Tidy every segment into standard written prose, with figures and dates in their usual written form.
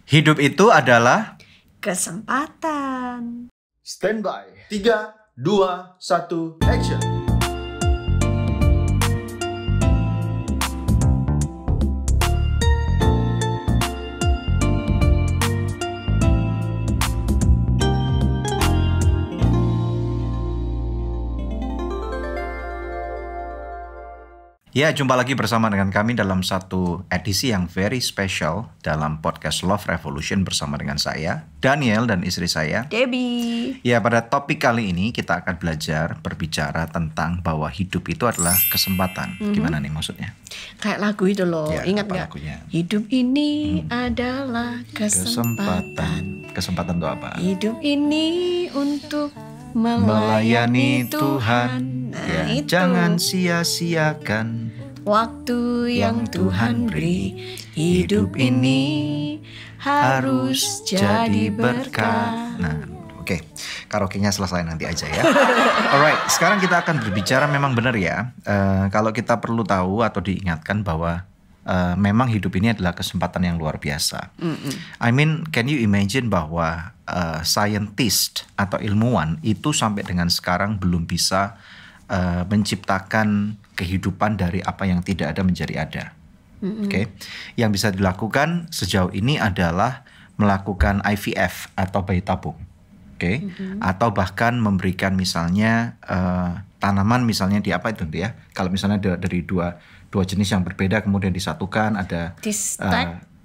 Hidup itu adalah kesempatan. Standby. 3, 2, 1, action. Ya, jumpa lagi bersama dengan kami dalam satu edisi yang very special dalam podcast Love Revolution bersama dengan saya, Daniel, dan istri saya, Debbie. Ya, pada topik kali ini kita akan belajar berbicara tentang bahwa hidup itu adalah kesempatan. Gimana nih maksudnya? Kayak lagu itu loh, Ya, ingat apa gak? lagunya? Hidup ini adalah kesempatan. Kesempatan itu apa? Hidup ini untuk Melayani Tuhan. Nah, Ya, itu. jangan sia-siakan Waktu yang Tuhan beri. Hidup ini harus jadi berkah. Nah, oke. Karaoke-nya selesai nanti aja ya. Alright, sekarang kita akan berbicara memang benar ya. Kalau kita perlu tahu atau diingatkan bahwa memang hidup ini adalah kesempatan yang luar biasa. I mean, can you imagine bahwa scientist atau ilmuwan itu sampai dengan sekarang belum bisa menciptakan kehidupan dari apa yang tidak ada menjadi ada. Oke, yang bisa dilakukan sejauh ini adalah melakukan IVF atau bayi tabung. Oke, atau bahkan memberikan misalnya tanaman misalnya di apa itu ya? Kalau misalnya dari dua jenis yang berbeda kemudian disatukan ada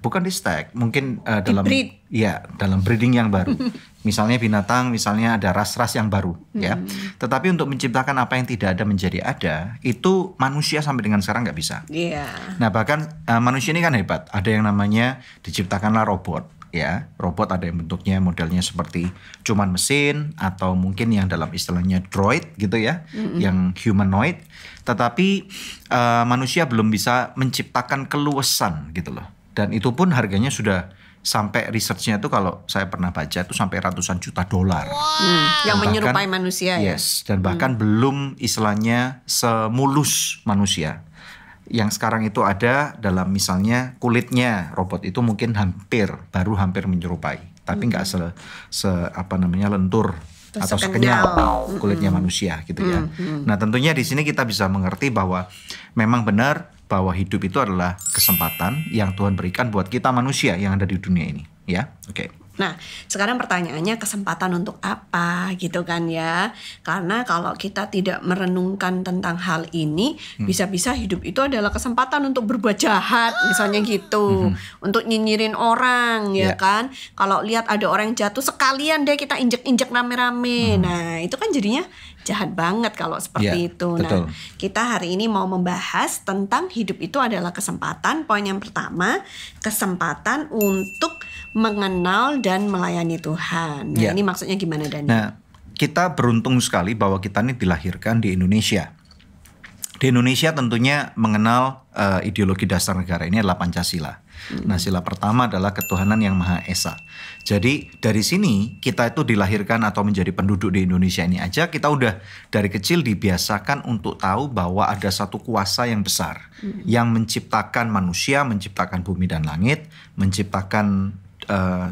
bukan di stack, mungkin dalam dalam breeding yang baru. Misalnya binatang, misalnya ada ras-ras yang baru ya. Tetapi untuk menciptakan apa yang tidak ada menjadi ada, itu manusia sampai dengan sekarang nggak bisa. Nah, bahkan manusia ini kan hebat. Ada yang namanya diciptakanlah robot. Ya, robot ada yang bentuknya modelnya seperti cuman mesin atau mungkin yang dalam istilahnya droid gitu ya, yang humanoid. Tetapi manusia belum bisa menciptakan keluasan gitu loh. Dan itu pun harganya sudah sampai researchnya itu kalau saya pernah baca itu sampai ratusan juta dolar. Yang menyerupai manusia ya. Yes, dan bahkan belum istilahnya semulus manusia. Yang sekarang itu ada dalam misalnya kulitnya robot itu mungkin baru hampir menyerupai, tapi nggak lentur atau sekenyal kulitnya manusia gitu ya. Nah, tentunya di sini kita bisa mengerti bahwa memang benar bahwa hidup itu adalah kesempatan yang Tuhan berikan buat kita manusia yang ada di dunia ini, ya. Oke. Nah, sekarang pertanyaannya kesempatan untuk apa gitu kan ya. Karena kalau kita tidak merenungkan tentang hal ini, bisa-bisa hidup itu adalah kesempatan untuk berbuat jahat, misalnya gitu. Untuk nyinyirin orang ya kan. Kalau lihat ada orang yang jatuh, sekalian deh kita injek-injek rame-rame. Nah, itu kan jadinya jahat banget kalau seperti itu. Betul. Nah, kita hari ini mau membahas tentang hidup itu adalah kesempatan. Poin yang pertama, kesempatan untuk mengenal dan melayani Tuhan. Nah, ini maksudnya gimana, Dani? Nah, kita beruntung sekali bahwa kita ini dilahirkan di Indonesia. Di Indonesia tentunya mengenal ideologi dasar negara ini adalah Pancasila. Nah, sila pertama adalah ketuhanan yang Maha Esa. Jadi dari sini kita itu dilahirkan atau menjadi penduduk di Indonesia ini aja, kita udah dari kecil dibiasakan untuk tahu bahwa ada satu kuasa yang besar yang menciptakan manusia, menciptakan bumi dan langit, menciptakan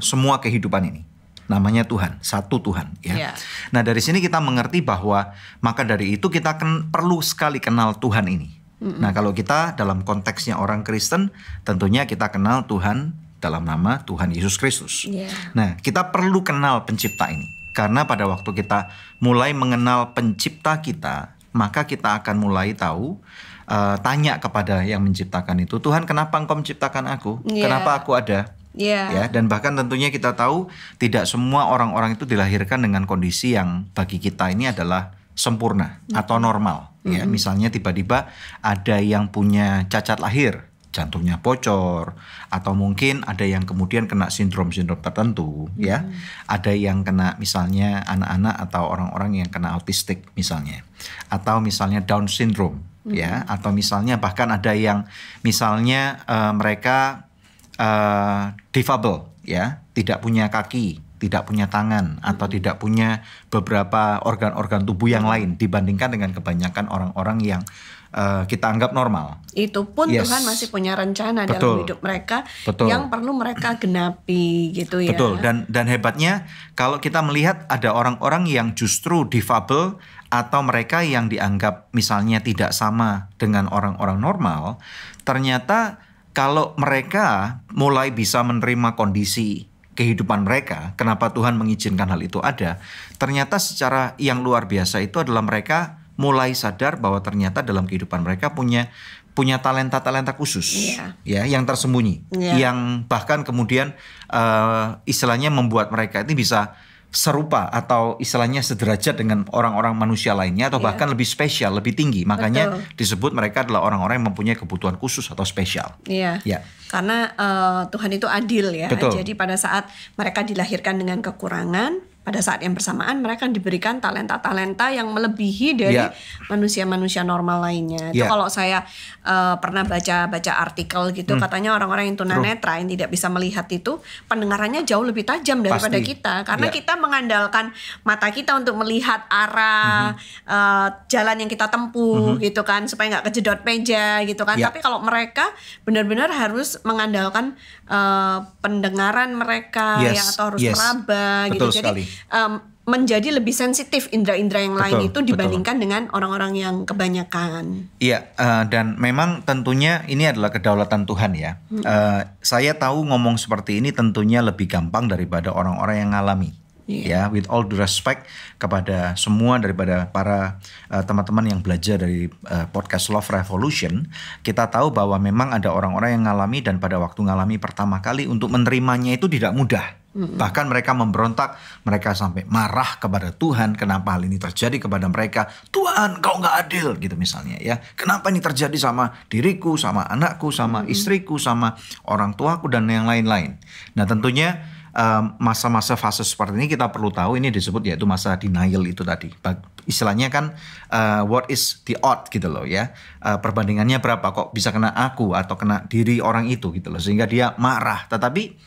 semua kehidupan ini. Namanya Tuhan, satu Tuhan ya. Nah, dari sini kita mengerti bahwa maka dari itu kita perlu sekali kenal Tuhan ini. Nah, kalau kita dalam konteksnya orang Kristen, tentunya kita kenal Tuhan dalam nama Tuhan Yesus Kristus. Nah, kita perlu kenal pencipta ini. Karena pada waktu kita mulai mengenal pencipta kita, maka kita akan mulai tahu, tanya kepada yang menciptakan itu, Tuhan, kenapa Engkau menciptakan aku? Kenapa aku ada? Ya, dan bahkan tentunya kita tahu tidak semua orang-orang itu dilahirkan dengan kondisi yang bagi kita ini adalah sempurna atau normal. Ya, misalnya tiba-tiba ada yang punya cacat lahir, jantungnya bocor, atau mungkin ada yang kemudian kena sindrom-sindrom tertentu, ya. Ada yang kena misalnya anak-anak atau orang-orang yang kena autistik misalnya, atau misalnya Down syndrome, ya, atau misalnya bahkan ada yang misalnya mereka difabel, ya, tidak punya kaki, tidak punya tangan, atau tidak punya beberapa organ-organ tubuh yang lain dibandingkan dengan kebanyakan orang-orang yang kita anggap normal. Itu pun Yes. Tuhan masih punya rencana Betul. dalam hidup mereka Betul. yang perlu mereka genapi gitu ya. Betul, dan hebatnya kalau kita melihat ada orang-orang yang justru difabel atau mereka yang dianggap misalnya tidak sama dengan orang-orang normal, ternyata kalau mereka mulai bisa menerima kondisi kehidupan mereka, kenapa Tuhan mengizinkan hal itu ada, ternyata secara yang luar biasa itu adalah mereka mulai sadar bahwa ternyata dalam kehidupan mereka punya talenta-talenta khusus, Iya. ya, yang tersembunyi, Iya. yang bahkan kemudian istilahnya membuat mereka ini bisa serupa atau istilahnya sederajat dengan orang-orang manusia lainnya atau Iya. bahkan lebih spesial, lebih tinggi. Makanya Betul. disebut mereka adalah orang-orang yang mempunyai kebutuhan khusus atau spesial. Iya. Ya. Karena Tuhan itu adil ya. Betul. Jadi pada saat mereka dilahirkan dengan kekurangan, pada saat yang bersamaan mereka diberikan talenta-talenta yang melebihi dari Ya. manusia-manusia normal lainnya. Itu Ya. kalau saya pernah baca artikel gitu, katanya orang-orang yang tunanetra yang tidak bisa melihat itu pendengarannya jauh lebih tajam daripada Pasti. kita, karena Ya. kita mengandalkan mata kita untuk melihat arah jalan yang kita tempuh gitu kan, supaya nggak kejedot meja gitu kan. Ya. Tapi kalau mereka benar-benar harus mengandalkan pendengaran mereka Yes, yang atau harus yes. meraba Betul gitu. sekali. Jadi menjadi lebih sensitif indera-indera yang lain Betul, itu dibandingkan dengan orang-orang yang kebanyakan. Iya, dan memang tentunya ini adalah kedaulatan Tuhan ya. Saya tahu ngomong seperti ini tentunya lebih gampang daripada orang-orang yang ngalami. Ya, with all due respect kepada semua daripada para teman-teman yang belajar dari podcast Love Revolution, kita tahu bahwa memang ada orang-orang yang ngalami dan pada waktu ngalami pertama kali untuk menerimanya itu tidak mudah. Bahkan mereka memberontak, mereka sampai marah kepada Tuhan, kenapa hal ini terjadi kepada mereka. Tuhan, kau nggak adil gitu misalnya ya. Kenapa ini terjadi sama diriku, sama anakku, sama istriku, sama orang tuaku dan yang lain-lain. Nah tentunya masa-masa fase seperti ini kita perlu tahu, ini disebut yaitu masa denial itu tadi. Istilahnya kan what is the odd gitu loh ya. Perbandingannya berapa, kok bisa kena aku atau kena diri orang itu gitu loh. Sehingga dia marah. Tetapi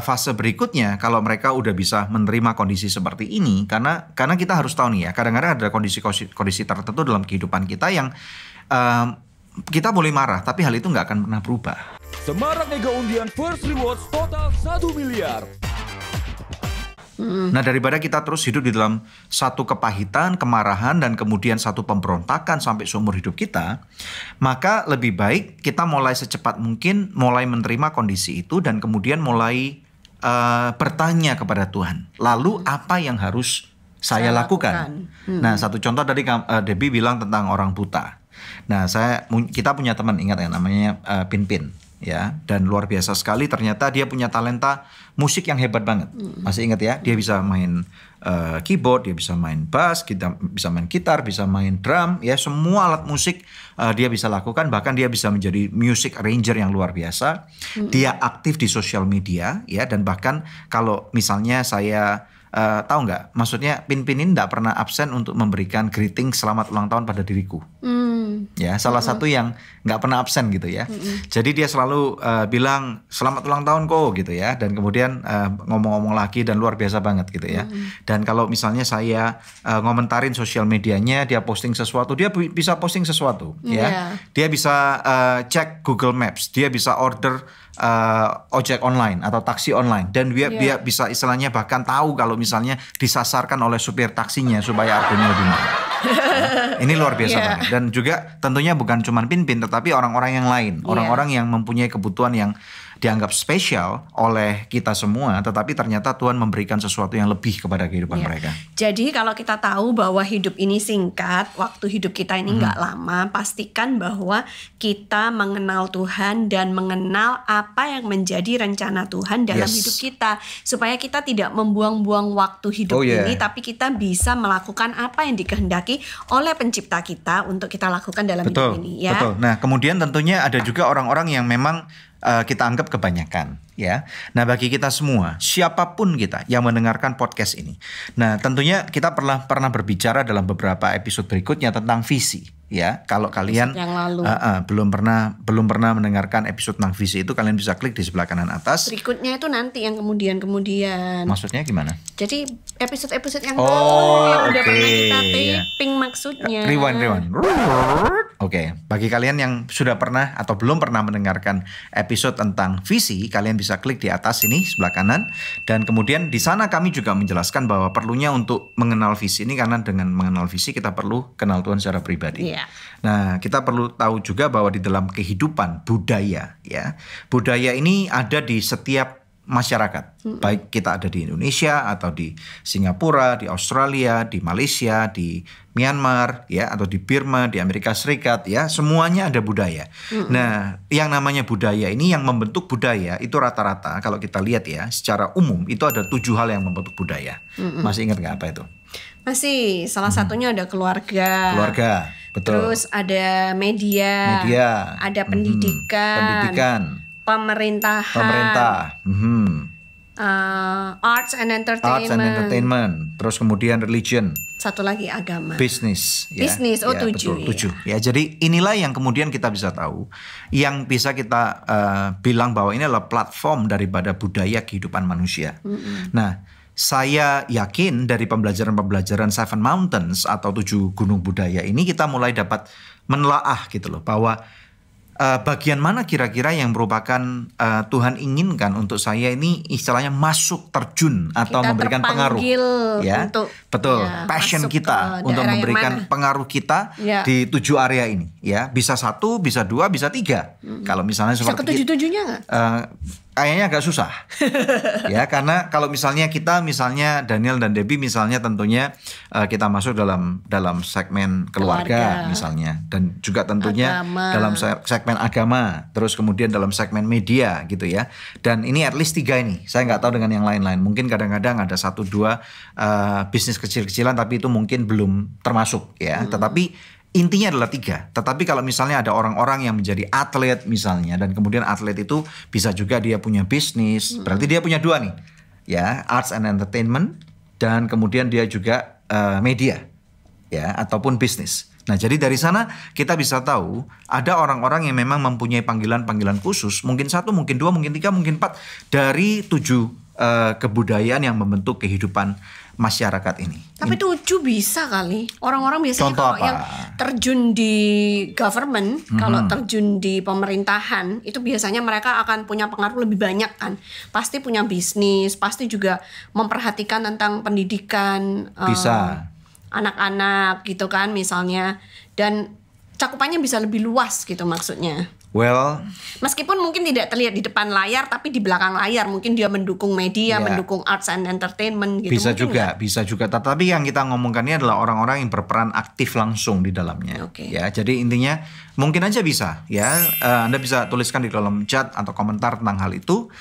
fase berikutnya kalau mereka udah bisa menerima kondisi seperti ini, karena kita harus tahu nih ya, kadang-kadang ada kondisi tertentu dalam kehidupan kita yang kita boleh marah tapi hal itu nggak akan pernah berubah. Semarak Mega Undian First Rewards total 1 miliar. Nah daripada kita terus hidup di dalam satu kepahitan, kemarahan, dan kemudian satu pemberontakan sampai seumur hidup kita, maka lebih baik kita mulai secepat mungkin mulai menerima kondisi itu dan kemudian mulai bertanya kepada Tuhan. Lalu apa yang harus saya lakukan? Nah satu contoh tadi Debbie bilang tentang orang buta. Nah kita punya teman, ingat ya, namanya Pinpin. Ya, dan luar biasa sekali, ternyata dia punya talenta musik yang hebat banget. Masih ingat ya, dia bisa main keyboard, dia bisa main bass, bisa main gitar, bisa main drum, ya semua alat musik dia bisa lakukan. Bahkan dia bisa menjadi music arranger yang luar biasa. Dia aktif di sosial media, ya, dan bahkan kalau misalnya saya tahu nggak, maksudnya Pinpin ini nggak pernah absen untuk memberikan greeting selamat ulang tahun pada diriku. Ya, salah satu yang nggak pernah absen gitu ya. Jadi dia selalu bilang selamat ulang tahun kok gitu ya. Dan kemudian ngomong-ngomong lagi dan luar biasa banget gitu ya. Dan kalau misalnya saya ngomentarin sosial medianya, dia posting sesuatu, dia bisa posting sesuatu ya. Dia bisa cek Google Maps, dia bisa order ojek online atau taksi online, dan dia bisa istilahnya bahkan tahu kalau misalnya disasarkan oleh supir taksinya supaya harganya lebih mahal. Ini luar biasa banget. Dan juga tentunya bukan cuma Pinpin, tetapi orang-orang yang lain, orang-orang yang mempunyai kebutuhan yang dianggap spesial oleh kita semua, tetapi ternyata Tuhan memberikan sesuatu yang lebih kepada kehidupan mereka. Jadi kalau kita tahu bahwa hidup ini singkat, waktu hidup kita ini nggak lama, pastikan bahwa kita mengenal Tuhan dan mengenal apa yang menjadi rencana Tuhan dalam hidup kita, supaya kita tidak membuang-buang waktu hidup ini, tapi kita bisa melakukan apa yang dikehendaki oleh pencipta kita untuk kita lakukan dalam hidup ini. Ya. Betul. Nah kemudian tentunya ada juga orang-orang yang memang kita anggap kebanyakan ya. Nah bagi kita semua, siapapun kita yang mendengarkan podcast ini, nah tentunya kita pernah berbicara dalam beberapa episode berikutnya tentang visi ya. Kalau kalian yang lalu. belum pernah mendengarkan episode tentang visi itu, kalian bisa klik di sebelah kanan atas. Berikutnya itu nanti yang kemudian. Maksudnya gimana? Jadi episode yang Oh, yang udah oke. pernah kita taping maksudnya. Rewind. Oke, bagi kalian yang sudah pernah atau belum pernah mendengarkan episode tentang visi, kalian bisa klik di atas ini sebelah kanan, dan kemudian di sana kami juga menjelaskan bahwa perlunya untuk mengenal visi ini, karena dengan mengenal visi kita perlu kenal Tuhan secara pribadi. Iya. Nah, kita perlu tahu juga bahwa di dalam kehidupan budaya, ya, budaya ini ada di setiap masyarakat, baik kita ada di Indonesia atau di Singapura, di Australia, di Malaysia, di Myanmar, ya, atau di Burma, di Amerika Serikat, ya, semuanya ada budaya. Nah, yang namanya budaya ini, yang membentuk budaya itu rata-rata kalau kita lihat ya, secara umum itu ada 7 hal yang membentuk budaya. Masih ingat nggak apa itu? Masih, salah satunya ada keluarga. Keluarga, betul. Terus ada media. Ada pendidikan. Pemerintah. Arts and entertainment. Terus kemudian religion. Satu lagi agama. Bisnis. Ya. Bisnis, 7. Betul, 7. Ya, jadi inilah yang kemudian kita bisa tahu, yang bisa kita bilang bahwa ini adalah platform daripada budaya kehidupan manusia. Nah, saya yakin dari pembelajaran 7 Mountains atau 7 gunung budaya ini kita mulai dapat menelaah gitu loh, bahwa bagian mana kira-kira yang merupakan Tuhan inginkan untuk saya ini istilahnya masuk terjun atau kita memberikan pengaruh, ya, untuk, betul, ya, passion masuk kita ke untuk daerah memberikan yang mana. pengaruh kita Ya. di 7 area ini, ya, bisa 1, bisa 2, bisa 3. Kalau misalnya Bisa seperti ke 7-7-nya nggak? kayaknya agak susah. Ya, karena kalau misalnya Daniel dan Debbie misalnya tentunya kita masuk dalam segmen keluarga misalnya, dan juga tentunya Agama. dalam segmen agama, terus kemudian dalam segmen media gitu ya. Dan ini at least 3 ini. Saya nggak tahu dengan yang lain-lain. Mungkin kadang-kadang ada 1-2 bisnis kecil-kecilan, tapi itu mungkin belum termasuk ya. Tetapi intinya adalah 3. Tetapi kalau misalnya ada orang-orang yang menjadi atlet misalnya, dan kemudian atlet itu bisa juga dia punya bisnis, berarti dia punya 2 nih, ya, arts and entertainment, dan kemudian dia juga media, ya, ataupun bisnis. Nah, jadi dari sana kita bisa tahu ada orang-orang yang memang mempunyai panggilan-panggilan khusus, mungkin 1, mungkin 2, mungkin 3, mungkin 4 dari 7 kebudayaan yang membentuk kehidupan masyarakat ini. Tapi 7 bisa kali. Orang-orang biasanya Contoh kalau apa? yang terjun di government, kalau terjun di pemerintahan, itu biasanya mereka akan punya pengaruh lebih banyak kan. Pasti punya bisnis, pasti juga memperhatikan tentang pendidikan Bisa. anak-anak gitu kan misalnya. Dan cakupannya bisa lebih luas gitu maksudnya. Well, Meskipun mungkin tidak terlihat di depan layar, tapi di belakang layar mungkin dia mendukung media, Ya. mendukung arts and entertainment gitu. bisa Mungkin nggak? juga. Tetapi yang kita ngomongkan ini adalah orang-orang yang berperan aktif langsung di dalamnya. Oke. Ya, jadi intinya mungkin aja bisa, ya. Anda bisa tuliskan di kolom chat atau komentar tentang hal itu.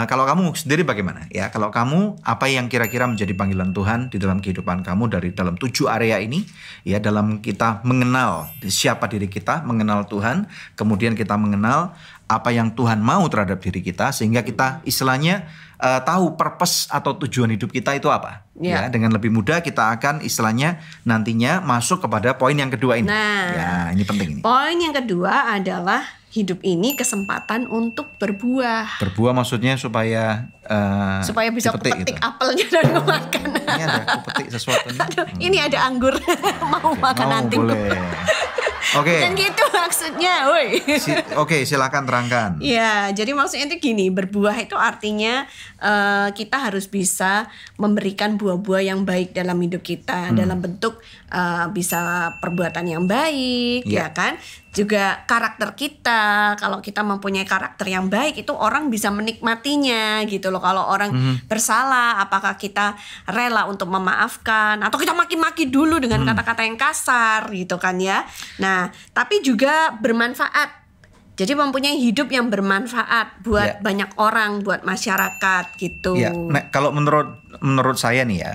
Kalau kamu sendiri bagaimana? Ya, kalau kamu apa yang kira-kira menjadi panggilan Tuhan di dalam kehidupan kamu dari dalam 7 area ini? Ya, dalam kita mengenal siapa diri kita, mengenal Tuhan, kemudian kita mengenal apa yang Tuhan mau terhadap diri kita, sehingga kita istilahnya tahu purpose atau tujuan hidup kita itu apa. Ya. Ya, dengan lebih mudah kita akan istilahnya nantinya masuk kepada poin yang kedua ini. Nah. Ya, ini penting ini. Poin yang kedua adalah hidup ini kesempatan untuk berbuah. Berbuah maksudnya supaya Supaya bisa dipetik petik gitu. apelnya dan makan. Ini ada aku petik sesuatu nih. Aduh, ini ada anggur. Mau makan Oh, nanti. boleh. Oke. Dan gitu maksudnya, woi. Oke, silakan terangkan. Ya, jadi maksudnya itu gini, berbuah itu artinya kita harus bisa memberikan buah-buah yang baik dalam hidup kita, dalam bentuk bisa perbuatan yang baik, Ya. ya kan? Juga karakter kita, kalau kita mempunyai karakter yang baik itu orang bisa menikmatinya gitu loh. Kalau orang bersalah, apakah kita rela untuk memaafkan atau kita maki-maki dulu dengan kata-kata yang kasar gitu kan ya. Nah, tapi juga bermanfaat. Jadi mempunyai hidup yang bermanfaat buat Ya. banyak orang, buat masyarakat gitu. Ya, nah, kalau menurut saya nih ya,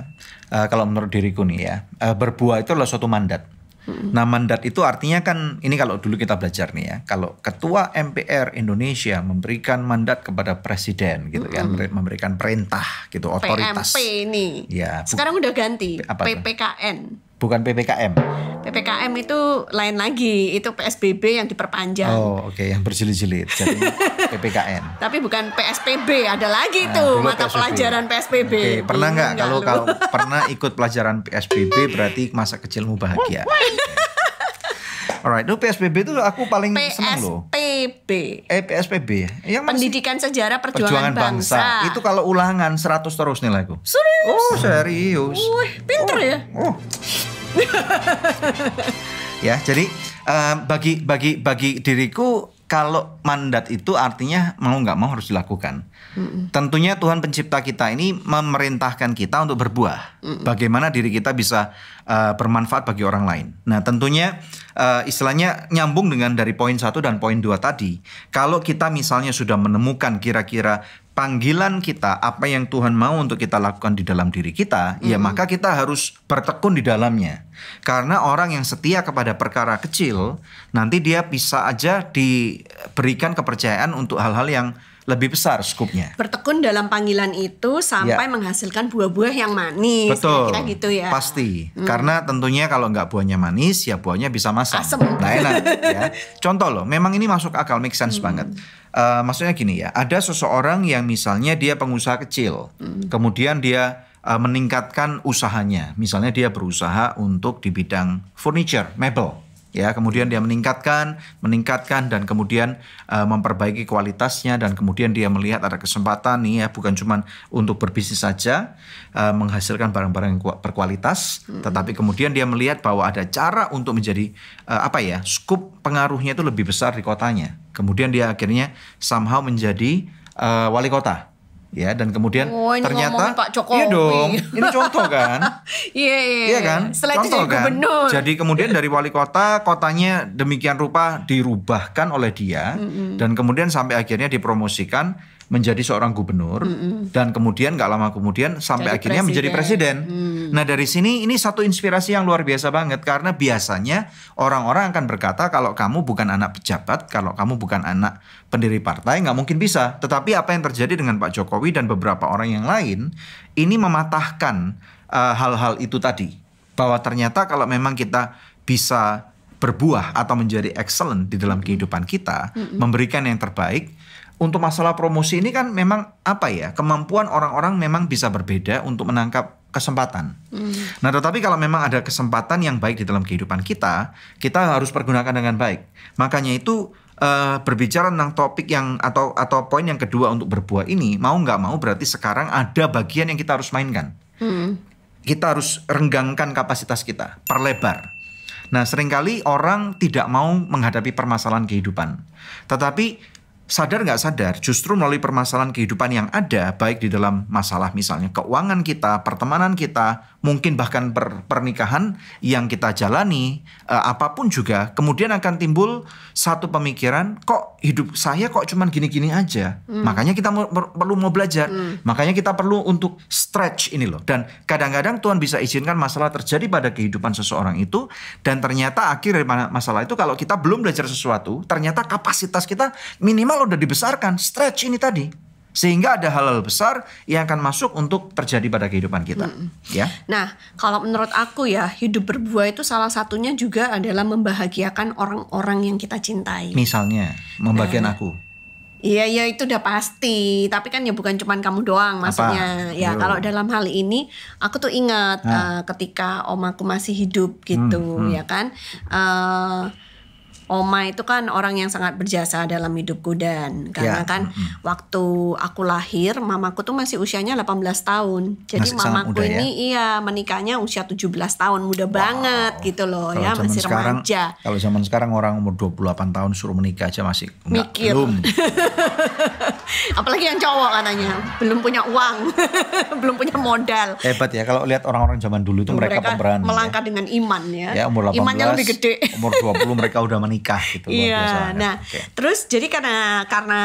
kalau menurut diriku nih ya, berbuah itu adalah suatu mandat. Nah, mandat itu artinya kan, ini kalau dulu kita belajar nih ya, kalau Ketua MPR Indonesia memberikan mandat kepada Presiden gitu kan, memberikan perintah gitu, otoritas. PMP ini. Ya, Sekarang udah ganti Apa tuh? PPKN. Bukan PPKM. PPKM itu lain lagi, itu PSBB yang diperpanjang. Oh, oke, yang berjilid-jilid. Jadi PPKN. Tapi bukan PSBB, ada lagi tuh dulu mata PSBB. pelajaran PSBB. Oke, pernah nggak Bingung kalau lu? pernah ikut pelajaran PSBB berarti masa kecilmu bahagia. Alright, itu PSBB itu aku paling seneng loh. PSBB. PSBB ya. Yang masih Pendidikan Sejarah Perjuangan Perjuangan Bangsa. Itu kalau ulangan 100 terus nilaiku. Serius? Oh, serius. Wih, pinter ya. Oh. Ya, jadi bagi diriku kalau mandat itu artinya mau nggak mau harus dilakukan. Tentunya Tuhan pencipta kita ini memerintahkan kita untuk berbuah. Bagaimana diri kita bisa bermanfaat bagi orang lain. Nah, tentunya istilahnya nyambung dengan dari poin 1 dan poin 2 tadi. Kalau kita misalnya sudah menemukan kira-kira panggilan kita, apa yang Tuhan mau untuk kita lakukan di dalam diri kita, ya maka kita harus bertekun di dalamnya. Karena orang yang setia kepada perkara kecil, nanti dia bisa aja diberikan kepercayaan untuk hal-hal yang lebih besar skupnya. Bertekun dalam panggilan itu sampai menghasilkan buah-buah yang manis. Betul, Kira-kira gitu ya. pasti. Karena tentunya kalau nggak buahnya manis, ya buahnya bisa masam. Asem. Nah, enak ya. Contoh loh, memang ini masuk akal, make sense banget. Maksudnya gini ya, ada seseorang yang misalnya dia pengusaha kecil, kemudian dia meningkatkan usahanya. Misalnya dia berusaha untuk di bidang furniture, mebel. Ya, kemudian dia meningkatkan dan kemudian memperbaiki kualitasnya, dan kemudian dia melihat ada kesempatan nih ya, bukan cuma untuk berbisnis saja menghasilkan barang-barang yang berkualitas, tetapi kemudian dia melihat bahwa ada cara untuk menjadi skup pengaruhnya itu lebih besar di kotanya. Kemudian dia akhirnya somehow menjadi wali kota. Ya, dan kemudian ini ternyata ngomongin Pak Jokowi. Iya dong, ini contoh kan? Iya kan? Setelah itu Contoh jadi gubernur. Jadi kemudian dari wali kota, kotanya demikian rupa dirubahkan oleh dia, dan kemudian sampai akhirnya dipromosikan menjadi seorang gubernur, dan kemudian gak lama kemudian sampai Jadi akhirnya menjadi presiden. Nah, dari sini ini satu inspirasi yang luar biasa banget, karena biasanya orang-orang akan berkata kalau kamu bukan anak pejabat, kalau kamu bukan anak pendiri partai, nggak mungkin bisa. Tetapi apa yang terjadi dengan Pak Jokowi dan beberapa orang yang lain ini mematahkan hal-hal itu tadi, bahwa ternyata kalau memang kita bisa berbuah atau menjadi excellent di dalam kehidupan kita, memberikan yang terbaik. Untuk masalah promosi ini kan memang kemampuan orang-orang memang bisa berbeda untuk menangkap kesempatan. Nah, tetapi kalau memang ada kesempatan yang baik di dalam kehidupan kita harus pergunakan dengan baik. Makanya itu berbicara tentang topik yang atau poin yang kedua untuk berbuah ini, mau nggak mau berarti sekarang ada bagian yang kita harus mainkan. Kita harus renggangkan kapasitas kita, perlebar. Nah, seringkali orang tidak mau menghadapi permasalahan kehidupan, tetapi sadar nggak sadar, justru melalui permasalahan kehidupan yang ada, baik di dalam masalah misalnya keuangan kita, pertemanan kita, mungkin bahkan pernikahan yang kita jalani, apapun juga, kemudian akan timbul satu pemikiran, kok hidup saya kok cuman gini-gini aja. Makanya kita perlu mau belajar, makanya kita perlu untuk stretch ini loh. Dan kadang-kadang Tuhan bisa izinkan masalah terjadi pada kehidupan seseorang itu, dan ternyata akhir dari masalah itu kalau kita belum belajar sesuatu, ternyata kapasitas kita minimal udah dibesarkan, stretch ini tadi, sehingga ada hal-hal besar yang akan masuk untuk terjadi pada kehidupan kita. Ya. Nah, kalau menurut aku ya, hidup berbuah itu salah satunya juga adalah membahagiakan orang-orang yang kita cintai. Misalnya membagian aku. Iya itu udah pasti. Tapi kan ya bukan cuman kamu doang maksudnya. Ya kalau dalam hal ini aku tuh ingat ketika omaku masih hidup gitu ya kan. Oma itu kan orang yang sangat berjasa dalam hidupku, dan karena kan waktu aku lahir mamaku tuh masih usianya 18 tahun. Jadi masih mamaku muda, ini menikahnya usia 17 tahun, muda banget gitu loh. Kalau ya masih sekarang, remaja. Kalau zaman sekarang orang umur 28 tahun suruh menikah aja masih mikir. belum. Apalagi yang cowok katanya belum punya uang, belum punya modal. Hebat ya kalau lihat orang-orang zaman dulu itu mereka pemberani. Melangkah dengan iman ya. Ya umur 18, imannya lebih gede. Umur 20 mereka udah menikah. menikah gitu. Luar biasa Iya, banget. nah Oke. terus jadi karena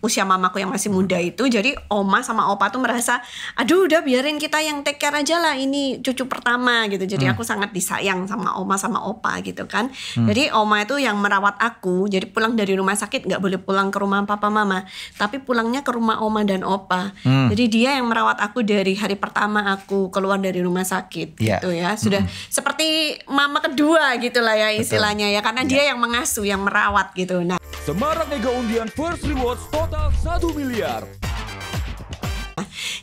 usia mamaku yang masih muda itu, jadi oma sama opa tuh merasa, aduh udah biarin kita yang take care aja lah, ini cucu pertama gitu. Jadi aku sangat disayang sama oma sama opa gitu kan. Jadi oma itu yang merawat aku, jadi pulang dari rumah sakit nggak boleh pulang ke rumah papa mama, tapi pulangnya ke rumah oma dan opa. Jadi dia yang merawat aku dari hari pertama aku keluar dari rumah sakit Iya. gitu ya. Sudah seperti mama kedua gitu lah ya istilahnya ya, karena dia yang mengasuh, yang merawat gitu. Nah, Semarak Mega Undian First Rewards total 1 miliar.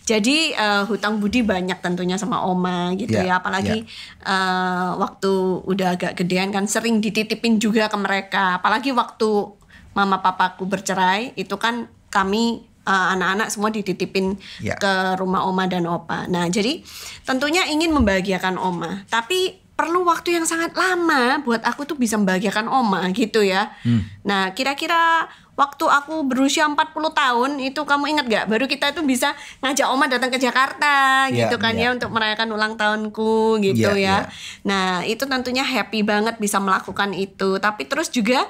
jadi hutang budi banyak tentunya sama oma gitu Ya, ya, apalagi waktu udah agak gedean kan sering dititipin juga ke mereka. Apalagi waktu mama papaku bercerai itu kan kami anak-anak semua dititipin Ya. ke rumah oma dan opa. Nah, jadi tentunya ingin membahagiakan oma, tapi perlu waktu yang sangat lama buat aku tuh bisa membahagiakan oma gitu ya. Nah, kira-kira waktu aku berusia 40 tahun itu kamu ingat gak? Baru kita itu bisa ngajak oma datang ke Jakarta Iya, gitu kan iya. ya, untuk merayakan ulang tahunku gitu Iya, ya. iya. Nah, itu tentunya happy banget bisa melakukan itu. Tapi terus juga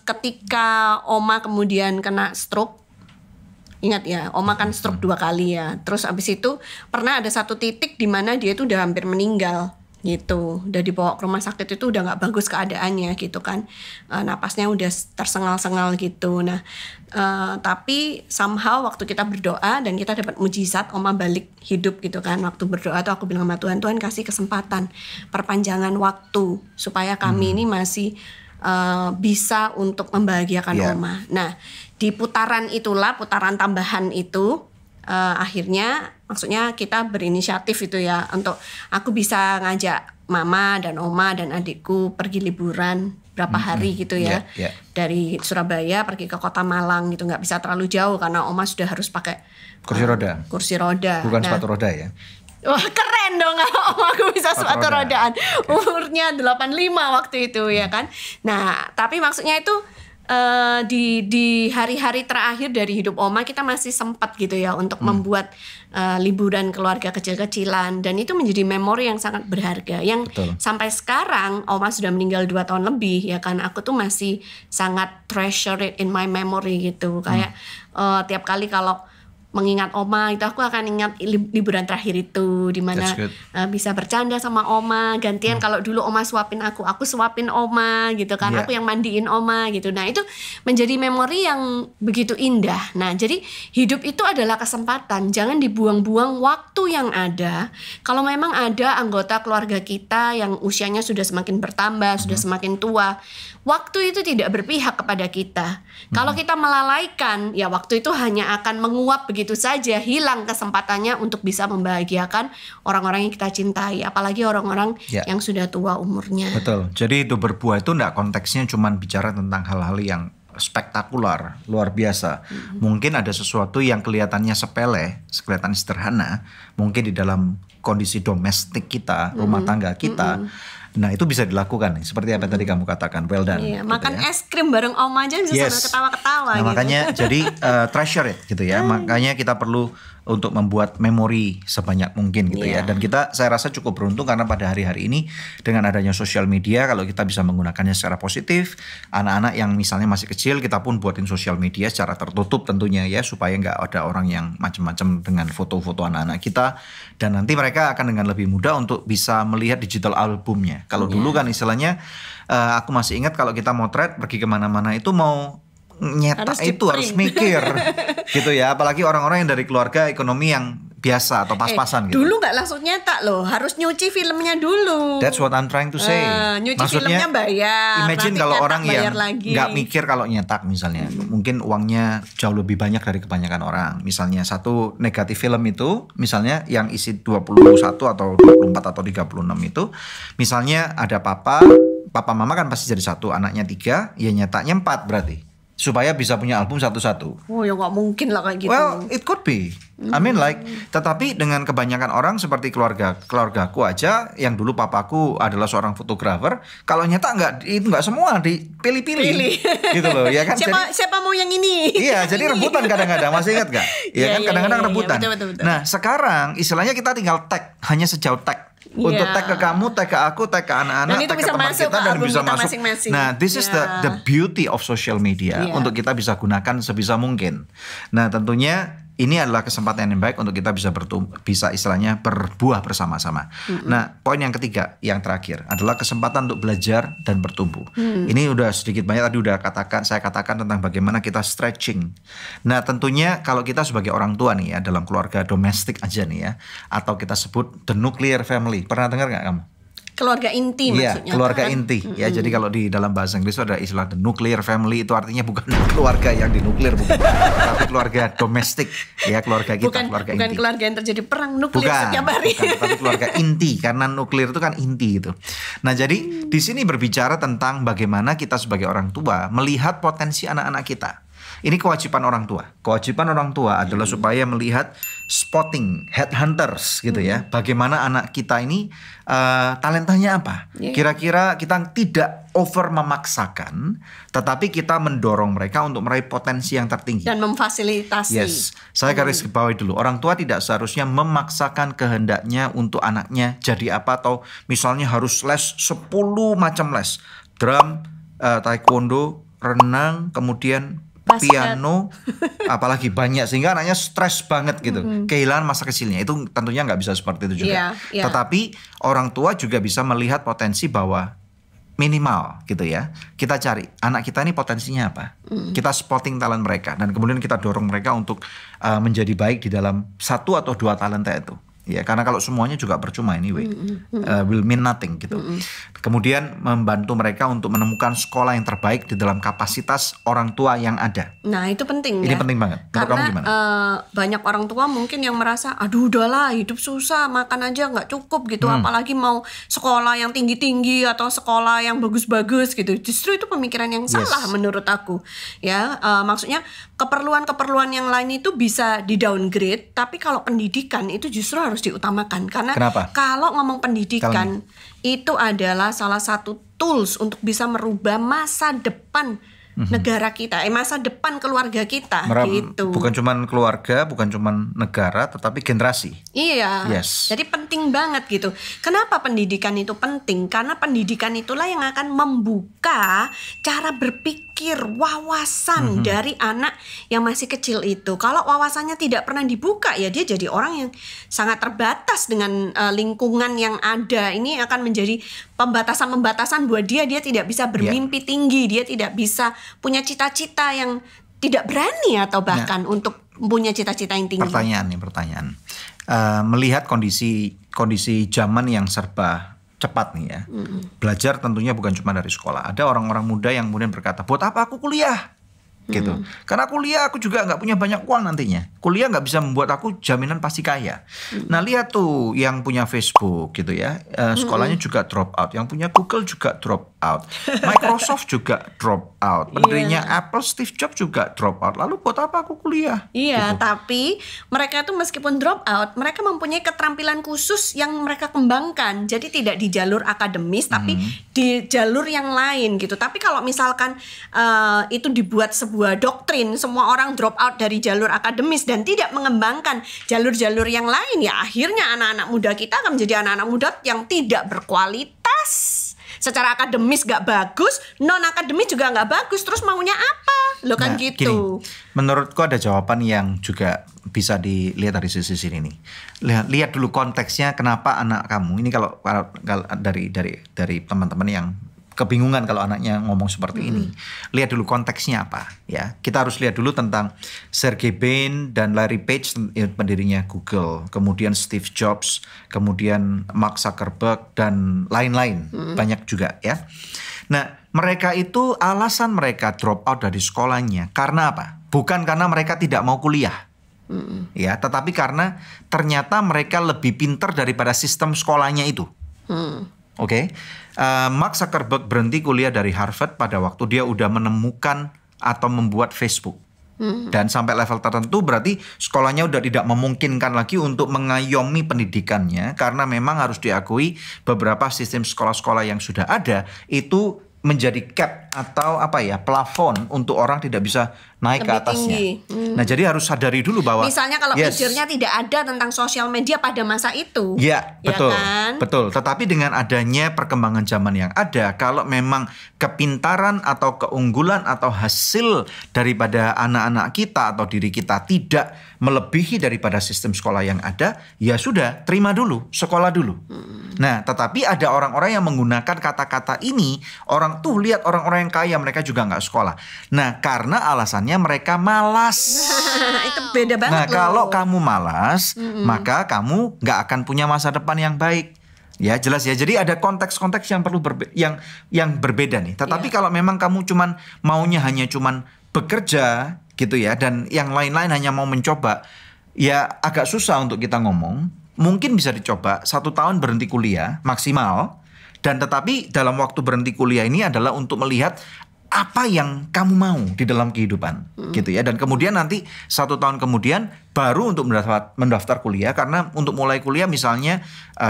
ketika oma kemudian kena stroke, ingat ya, oma kan stroke 2 kali ya. Terus abis itu pernah ada satu titik di mana dia itu udah hampir meninggal gitu. Udah dibawa ke rumah sakit itu udah nggak bagus keadaannya gitu kan. Napasnya udah tersengal-sengal gitu. Nah, tapi somehow waktu kita berdoa dan kita dapat mujizat, oma balik hidup gitu kan. Waktu berdoa tuh aku bilang sama Tuhan, Tuhan kasih kesempatan perpanjangan waktu supaya kami ini masih bisa untuk membahagiakan Iya. oma. Nah, di putaran itulah, putaran tambahan itu akhirnya maksudnya kita berinisiatif itu ya, untuk aku bisa ngajak mama dan oma dan adikku pergi liburan berapa hari gitu ya. Iya, iya. Dari Surabaya pergi ke Kota Malang gitu, nggak bisa terlalu jauh karena oma sudah harus pakai Kursi roda. kursi roda. Bukan Nah, sepatu roda ya. wah keren dong kalau om aku bisa sepatu roda. rodaan. Umurnya 85 waktu itu ya kan. Nah, tapi maksudnya itu di hari-hari terakhir dari hidup oma kita masih sempat gitu ya untuk membuat liburan keluarga kecil-kecilan, dan itu menjadi memori yang sangat berharga yang Betul. sampai sekarang oma sudah meninggal 2 tahun lebih ya kan, aku tuh masih sangat treasure it in my memory gitu. Kayak tiap kali kalau mengingat oma itu aku akan ingat liburan terakhir itu di mana That's good. bisa bercanda sama oma, gantian kalau dulu oma suapin aku suapin oma gitu kan. Yeah. Aku yang mandiin oma gitu. Nah, itu menjadi memori yang begitu indah. Nah, jadi hidup itu adalah kesempatan, jangan dibuang-buang waktu yang ada. Kalau memang ada anggota keluarga kita yang usianya sudah semakin bertambah, sudah semakin tua, waktu itu tidak berpihak kepada kita. Kalau kita melalaikan, ya waktu itu hanya akan menguap begitu saja, hilang kesempatannya untuk bisa membahagiakan orang-orang yang kita cintai, apalagi orang-orang Ya. yang sudah tua umurnya. Betul. Jadi hidup berbuah itu enggak konteksnya cuman bicara tentang hal-hal yang spektakuler, luar biasa. Mungkin ada sesuatu yang kelihatannya sepele, kelihatan sederhana, mungkin di dalam kondisi domestik kita, rumah tangga kita. Nah, itu bisa dilakukan nih, seperti apa tadi kamu katakan. Well done. Iya, gitu makan ya. es krim bareng om aja bisa Yes. sambil ketawa-ketawa Nah, gitu. makanya jadi treasure it gitu ya. Makanya kita perlu untuk membuat memori sebanyak mungkin gitu ya. Iya. Dan saya rasa cukup beruntung karena pada hari-hari ini dengan adanya sosial media, kalau kita bisa menggunakannya secara positif, anak-anak yang misalnya masih kecil kita pun buatin sosial media secara tertutup tentunya ya, supaya nggak ada orang yang macam-macam dengan foto-foto anak-anak kita, dan nanti mereka akan dengan lebih mudah untuk bisa melihat digital albumnya. Kalau dulu kan istilahnya aku masih ingat kalau kita motret pergi kemana-mana itu mau nyetak Harus itu harus di-print. mikir gitu ya, apalagi orang-orang yang dari keluarga ekonomi yang biasa atau pas-pasan gitu. Dulu nggak langsung nyetak loh, harus nyuci filmnya dulu. That's what I'm trying to say. Nyuci filmnya bayar, Imagine nanti kalau nyetak orang bayar yang lagi. nggak mikir kalau nyetak misalnya, mungkin uangnya jauh lebih banyak dari kebanyakan orang. Misalnya satu negatif film itu, misalnya yang isi 21 atau 24 atau 36 itu, misalnya ada papa mama kan pasti jadi satu, anaknya 3, ya nyetaknya 4 berarti. Supaya bisa punya album satu-satu. Oh ya nggak mungkin lah kayak gitu. Well, it could be. I mean like, tetapi dengan kebanyakan orang seperti keluargaku aja, yang dulu papaku adalah seorang fotografer, kalau nyetak nggak semua dipilih-pilih, gitu loh, ya kan? Siapa mau yang ini? Iya, jadi rebutan kadang-kadang, masih ingat gak? Iya kan, kadang-kadang rebutan. Betul. Nah, sekarang istilahnya kita tinggal tag, hanya sejauh tag. Untuk tag ke kamu, tag ke aku, tag ke anak-anak, Dan itu tag ke bisa teman masuk kita ke dan album bisa kita masuk. masing-masing. Nah, this is the beauty of social media untuk kita bisa gunakan sebisa mungkin. Nah, tentunya ini adalah kesempatan yang baik untuk kita bisa istilahnya berbuah bersama-sama. Nah, poin yang ketiga, yang terakhir adalah kesempatan untuk belajar dan bertumbuh. Ini udah sedikit banyak tadi saya katakan tentang bagaimana kita stretching. Nah, tentunya kalau kita sebagai orang tua nih ya, dalam keluarga domestik aja nih ya, atau kita sebut the nuclear family. Pernah dengar nggak kamu? Keluarga inti maksudnya. Keluarga kan? inti. Ya, jadi kalau di dalam bahasa Inggris itu ada istilah the nuclear family, itu artinya bukan keluarga yang dinuklir, bukan, tapi keluarga domestik, ya, keluarga kita, keluarga bukan inti. keluarga yang terjadi perang nuklir setiap hari. Bukan, tapi keluarga inti, karena nuklir itu kan inti itu. Nah, jadi di sini berbicara tentang bagaimana kita sebagai orang tua melihat potensi anak-anak kita. Ini kewajiban orang tua. Kewajiban orang tua adalah supaya melihat spotting, headhunters gitu ya. Bagaimana anak kita ini talentanya apa. Kira-kira kita tidak over memaksakan, tetapi kita mendorong mereka untuk meraih potensi yang tertinggi. Dan memfasilitasi. Yes, saya garis bawahi dulu. Orang tua tidak seharusnya memaksakan kehendaknya untuk anaknya jadi apa, atau misalnya harus les 10 macam les. Drum, taekwondo, renang, kemudian piano, apalagi banyak, sehingga anaknya stres banget gitu, kehilangan masa kecilnya. Itu tentunya nggak bisa seperti itu juga. Tetapi orang tua juga bisa melihat potensi bahwa minimal gitu ya, kita cari anak kita ini potensinya apa, kita spotting talent mereka, dan kemudian kita dorong mereka untuk menjadi baik di dalam 1 atau 2 talenta itu. Ya, karena kalau semuanya juga percuma anyway, will mean nothing gitu. Kemudian membantu mereka untuk menemukan sekolah yang terbaik di dalam kapasitas orang tua yang ada. Nah, itu penting. Ini ya. penting banget. Menurut Karena kamu gimana? Banyak orang tua mungkin yang merasa, aduh udahlah hidup susah, makan aja nggak cukup gitu, apalagi mau sekolah yang tinggi-tinggi atau sekolah yang bagus-bagus gitu. Justru itu pemikiran yang salah menurut aku. Ya, maksudnya keperluan-keperluan yang lain itu bisa di downgrade, tapi kalau pendidikan itu justru harus diutamakan. Karena Kenapa? kalau ngomong pendidikan itu adalah salah satu tools untuk bisa merubah masa depan negara kita, masa depan keluarga kita gitu. Bukan cuma keluarga, bukan cuma negara, tetapi generasi. Iya. Yes. Jadi penting banget gitu. Kenapa pendidikan itu penting? Karena pendidikan itulah yang akan membuka cara berpikir, wawasan dari anak yang masih kecil itu. Kalau wawasannya tidak pernah dibuka, ya dia jadi orang yang sangat terbatas dengan lingkungan yang ada. Ini akan menjadi pembatasan-pembatasan buat dia. Dia tidak bisa bermimpi tinggi, dia tidak bisa punya cita-cita yang tidak berani, atau bahkan untuk punya cita-cita yang tinggi. Pertanyaan. Melihat kondisi zaman yang serba cepat nih ya. Belajar tentunya bukan cuma dari sekolah. Ada orang-orang muda yang kemudian berkata, buat apa aku kuliah? Gitu. Karena kuliah aku juga nggak punya banyak uang nantinya. Kuliah nggak bisa membuat aku jaminan pasti kaya. Nah, lihat tuh yang punya Facebook gitu ya, sekolahnya juga drop out. Yang punya Google juga drop out. Microsoft juga drop out. Pendirinya Apple, Steve Jobs juga drop out. Lalu buat apa aku kuliah? Iya, gitu. tapi mereka tuh meskipun drop out, mereka mempunyai keterampilan khusus yang mereka kembangkan. Jadi tidak di jalur akademis, tapi di jalur yang lain gitu. Tapi kalau misalkan itu dibuat sebuah doktrin, semua orang drop out dari jalur akademis dan tidak mengembangkan jalur-jalur yang lain, ya akhirnya anak-anak muda kita akan menjadi anak-anak muda yang tidak berkualitas. Secara akademis gak bagus, non akademis juga gak bagus. Terus maunya apa? Lo kan gitu. Gini, menurutku ada jawaban yang juga bisa dilihat dari sisi sini nih. Lihat dulu konteksnya, kenapa anak kamu ini kalau dari teman-teman yang kebingungan kalau anaknya ngomong seperti ini. Lihat dulu konteksnya apa ya. Kita harus lihat dulu tentang Sergey Brin dan Larry Page, pendirinya Google, kemudian Steve Jobs, kemudian Mark Zuckerberg dan lain-lain. Banyak juga ya. Nah, mereka itu alasan mereka drop out dari sekolahnya karena apa? Bukan karena mereka tidak mau kuliah. Ya, tetapi karena ternyata mereka lebih pintar daripada sistem sekolahnya itu. Oke. Mark Zuckerberg berhenti kuliah dari Harvard pada waktu dia udah menemukan atau membuat Facebook. Dan sampai level tertentu berarti sekolahnya udah tidak memungkinkan lagi untuk mengayomi pendidikannya, karena memang harus diakui beberapa sistem sekolah-sekolah yang sudah ada itu menjadi cap atau apa ya, plafon untuk orang tidak bisa naik ke Lebih atasnya. tinggi. Nah, jadi harus sadari dulu bahwa Misalnya kalau picture-nya tidak ada tentang sosial media pada masa itu. Ya, betul. kan? Betul. Tetapi dengan adanya perkembangan zaman yang ada, kalau memang kepintaran atau keunggulan atau hasil daripada anak-anak kita atau diri kita tidak melebihi daripada sistem sekolah yang ada, ya sudah, terima dulu, sekolah dulu. Nah, tetapi ada orang-orang yang menggunakan kata-kata ini, orang tuh lihat orang-orang yang kaya, mereka juga nggak sekolah. Nah, karena alasannya mereka malas. Itu beda banget Nah, loh. kalau kamu malas, maka kamu nggak akan punya masa depan yang baik. Ya, jelas ya. Jadi ada konteks-konteks yang perlu yang berbeda nih. Tetapi kalau memang kamu hanya cuman bekerja gitu ya, dan yang lain-lain hanya mau mencoba, ya agak susah untuk kita ngomong. Mungkin bisa dicoba 1 tahun berhenti kuliah maksimal, dan tetapi dalam waktu berhenti kuliah ini adalah untuk melihat apa yang kamu mau di dalam kehidupan gitu ya, dan kemudian nanti 1 tahun kemudian baru untuk mendaftar kuliah. Karena untuk mulai kuliah misalnya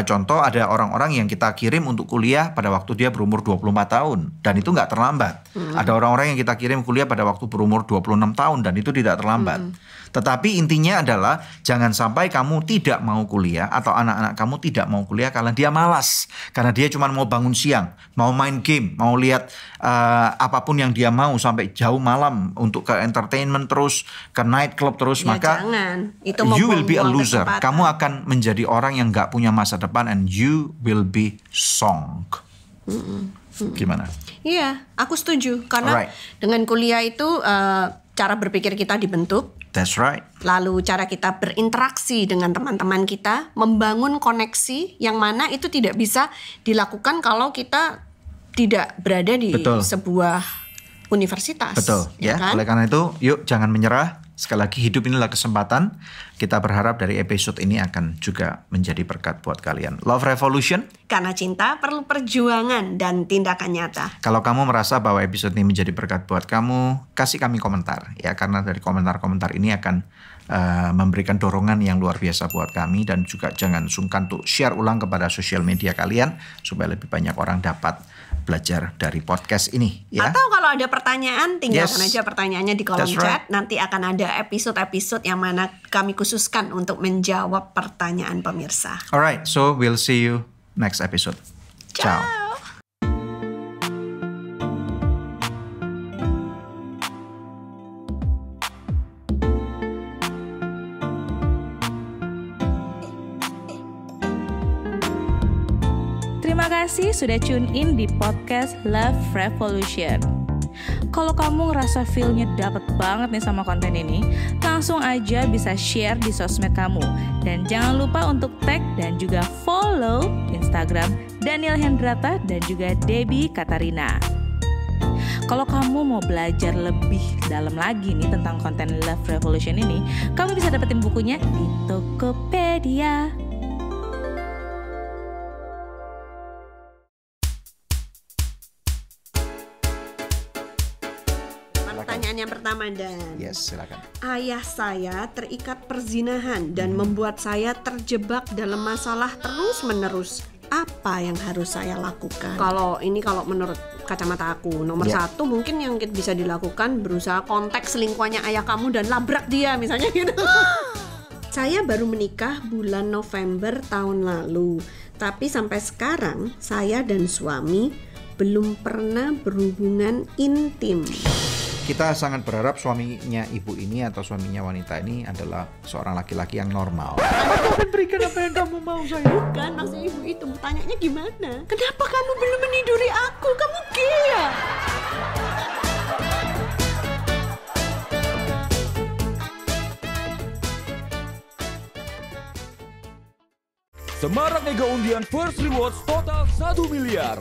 contoh ada orang-orang yang kita kirim untuk kuliah pada waktu dia berumur 24 tahun dan itu nggak terlambat. Ada orang-orang yang kita kirim kuliah pada waktu berumur 26 tahun dan itu tidak terlambat. Tetapi intinya adalah jangan sampai kamu tidak mau kuliah atau anak-anak kamu tidak mau kuliah karena dia malas, karena dia cuma mau bangun siang, mau main game, mau lihat apapun yang dia mau sampai jauh malam untuk ke entertainment terus, ke night club terus. Ya, maka jangan. Itu you will be a membuang loser. kesempatan. Kamu akan menjadi orang yang nggak punya masa depan and you will be sunk. Gimana? Iya, aku setuju. Karena Alright. dengan kuliah itu cara berpikir kita dibentuk. That's right. Lalu cara kita berinteraksi dengan teman-teman kita, membangun koneksi yang mana itu tidak bisa dilakukan kalau kita tidak berada di Betul. sebuah universitas. Betul. Ya. Kan? Oleh karena itu, yuk jangan menyerah. Sekali lagi, hidup inilah kesempatan. Kita berharap dari episode ini akan juga menjadi berkat buat kalian. Love Revolution. Karena cinta perlu perjuangan dan tindakan nyata. Kalau kamu merasa bahwa episode ini menjadi berkat buat kamu, kasih kami komentar ya, karena dari komentar-komentar ini akan memberikan dorongan yang luar biasa buat kami. Dan juga jangan sungkan untuk share ulang kepada sosial media kalian supaya lebih banyak orang dapat belajar dari podcast ini ya. Atau kalau ada pertanyaan, tinggalkan Yes. aja pertanyaannya di kolom That's chat. right. Nanti akan ada episode-episode yang mana kami khususkan untuk menjawab pertanyaan pemirsa. Alright, so we'll see you next episode. Ciao. Terima kasih sudah tune in di podcast Love Revolution. Kalau kamu ngerasa feel-nya dapet banget nih sama konten ini, langsung aja bisa share di sosmed kamu. Dan jangan lupa untuk tag dan juga follow Instagram Daniel Hendrata dan juga Debbie Katarina. Kalau kamu mau belajar lebih dalam lagi nih tentang konten Love Revolution ini, kamu bisa dapetin bukunya di Tokopedia. Pertanyaan yang pertama, Dan. Yes, silakan. Ayah saya terikat perzinahan dan membuat saya terjebak dalam masalah terus-menerus. Apa yang harus saya lakukan? Kalau menurut kacamata aku, nomor Ya. 1 mungkin yang bisa dilakukan berusaha kontak selingkuhannya ayah kamu dan labrak dia misalnya gitu. Saya baru menikah bulan November tahun lalu, tapi sampai sekarang saya dan suami belum pernah berhubungan intim. Kita sangat berharap suaminya ibu ini atau suaminya wanita ini adalah seorang laki-laki yang normal. Aku akan berikan apa yang kamu mau, sayang. Bukan, maksudnya ibu itu bertanyanya gimana? Kenapa kamu belum meniduri aku? Kamu gay ya? Semarak Mega Undian First Rewards total 1 miliar.